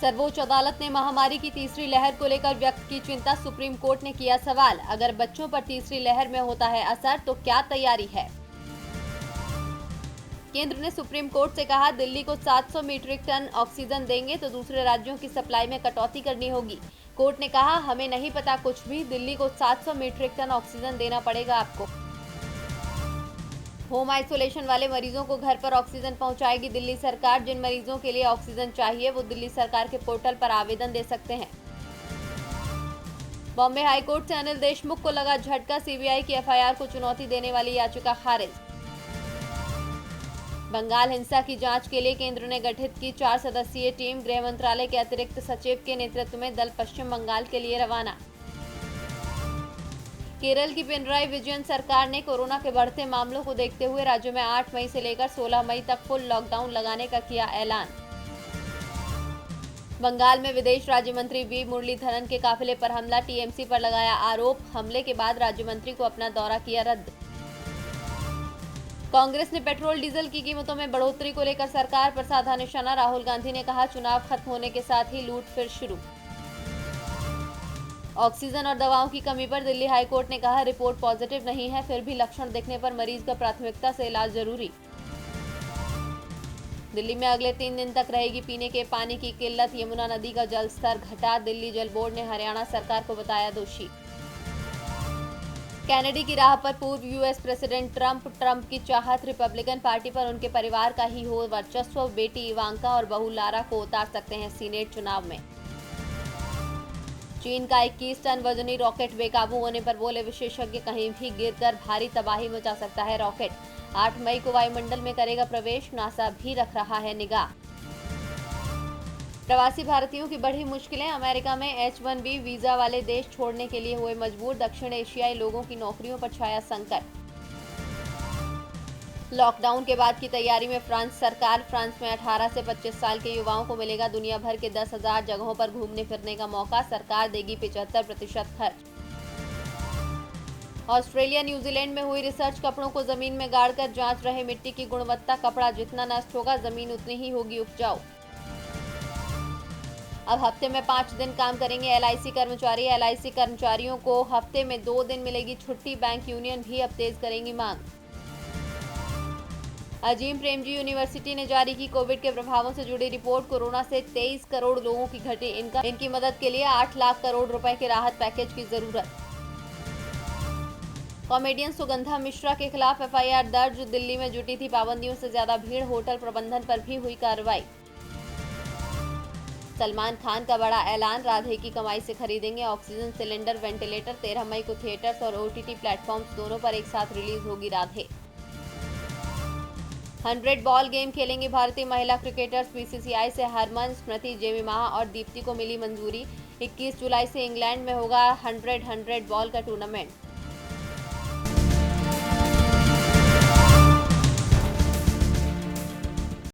सर्वोच्च अदालत ने महामारी की तीसरी लहर को लेकर व्यक्त की चिंता। सुप्रीम कोर्ट ने किया सवाल, अगर बच्चों पर तीसरी लहर में होता है असर तो क्या तैयारी है। केंद्र ने सुप्रीम कोर्ट से कहा, दिल्ली को 700 मीट्रिक टन ऑक्सीजन देंगे तो दूसरे राज्यों की सप्लाई में कटौती करनी होगी। कोर्ट ने कहा, हमें नहीं पता कुछ भी, दिल्ली को 700 मीट्रिक टन ऑक्सीजन देना पड़ेगा आपको। होम आइसोलेशन वाले मरीजों को घर पर ऑक्सीजन पहुंचाएगी दिल्ली सरकार। जिन मरीजों के लिए ऑक्सीजन चाहिए वो दिल्ली सरकार के पोर्टल पर आवेदन दे सकते हैं। बॉम्बे हाईकोर्ट से अनिल देशमुख को लगा झटका, सीबीआई की एफआईआर को चुनौती देने वाली याचिका खारिज। बंगाल हिंसा की जांच के लिए केंद्र ने गठित की 4 सदस्यीय टीम। गृह मंत्रालय के अतिरिक्त सचिव के नेतृत्व में दल पश्चिम बंगाल के लिए रवाना। केरल की पिनराई विजयन सरकार ने कोरोना के बढ़ते मामलों को देखते हुए राज्य में 8 मई से लेकर 16 मई तक फुल लॉकडाउन लगाने का किया ऐलान। बंगाल में विदेश राज्य मंत्री वी मुरलीधरन के काफिले पर हमला, टीएमसी पर लगाया आरोप। हमले के बाद राज्य मंत्री को अपना दौरा किया रद्द। कांग्रेस ने पेट्रोल डीजल की कीमतों में बढ़ोतरी को लेकर सरकार पर साधा निशाना। राहुल गांधी ने कहा, चुनाव खत्म होने के साथ ही लूट फिर शुरू। ऑक्सीजन और दवाओं की कमी पर दिल्ली हाईकोर्ट ने कहा, रिपोर्ट पॉजिटिव नहीं है, फिर भी लक्षण दिखने पर मरीज का प्राथमिकता से इलाज जरूरी। दिल्ली में अगले 3 दिन तक रहेगी पीने के पानी की किल्लत। यमुना नदी का जल स्तर घटा, दिल्ली जल बोर्ड ने हरियाणा सरकार को बताया दोषी। कैनेडी की राह पर पूर्व यूएस प्रेसिडेंट ट्रंप की चाहत, रिपब्लिकन पार्टी पर उनके परिवार का ही हो वर्चस्व। बेटी इवांका और बहू लारा को उतार सकते हैं सीनेट चुनाव में। चीन का 21 टन वजनी रॉकेट बेकाबू होने पर बोले विशेषज्ञ, कहीं भी गिरकर भारी तबाही मचा सकता है रॉकेट। 8 मई को वायुमंडल में करेगा प्रवेश, नासा भी रख रहा है निगाह। प्रवासी भारतीयों की बढ़ी मुश्किलें, अमेरिका में H1B वीजा वाले देश छोड़ने के लिए हुए मजबूर। दक्षिण एशियाई लोगों की नौकरियों पर छाया संकट। लॉकडाउन के बाद की तैयारी में फ्रांस सरकार। फ्रांस में 18 से 25 साल के युवाओं को मिलेगा दुनिया भर के 10,000 जगहों पर घूमने फिरने का मौका। सरकार देगी 75% खर्च। ऑस्ट्रेलिया न्यूजीलैंड में हुई रिसर्च, कपड़ों को जमीन में गाड़कर जांच रहे मिट्टी की गुणवत्ता। कपड़ा जितना नष्ट होगा जमीन उतनी ही होगी उपजाऊ। अब हफ्ते में 5 दिन काम करेंगे एलआईसी कर्मचारी। एलआईसी कर्मचारियों को हफ्ते में 2 दिन मिलेगी छुट्टी। बैंक यूनियन भी अब तेज करेंगी मांग। अजीम प्रेमजी यूनिवर्सिटी ने जारी की कोविड के प्रभावों से जुड़ी रिपोर्ट। कोरोना से 23 करोड़ लोगों की घटी इनकम। इनकी मदद के लिए 8 लाख करोड़ रुपए के राहत पैकेज की जरूरत। कॉमेडियन सुगंधा मिश्रा के खिलाफ एफआईआर दर्ज। दिल्ली में जुटी थी पाबंदियों से ज्यादा भीड़, होटल प्रबंधन पर भी हुई कार्रवाई। सलमान खान का बड़ा ऐलान, राधे की कमाई से खरीदेंगे ऑक्सीजन सिलेंडर, वेंटिलेटर। 13 मई को थिएटर्स और ओटीटी प्लेटफॉर्म्स दोनों पर एक साथ रिलीज होगी राधे। 100 बॉल गेम खेलेंगी भारतीय महिला क्रिकेटर्स। बीसीसीआई से हरमन, स्मृति, जेमिमा और दीप्ति को मिली मंजूरी। 21 जुलाई से इंग्लैंड में होगा 100 बॉल का टूर्नामेंट।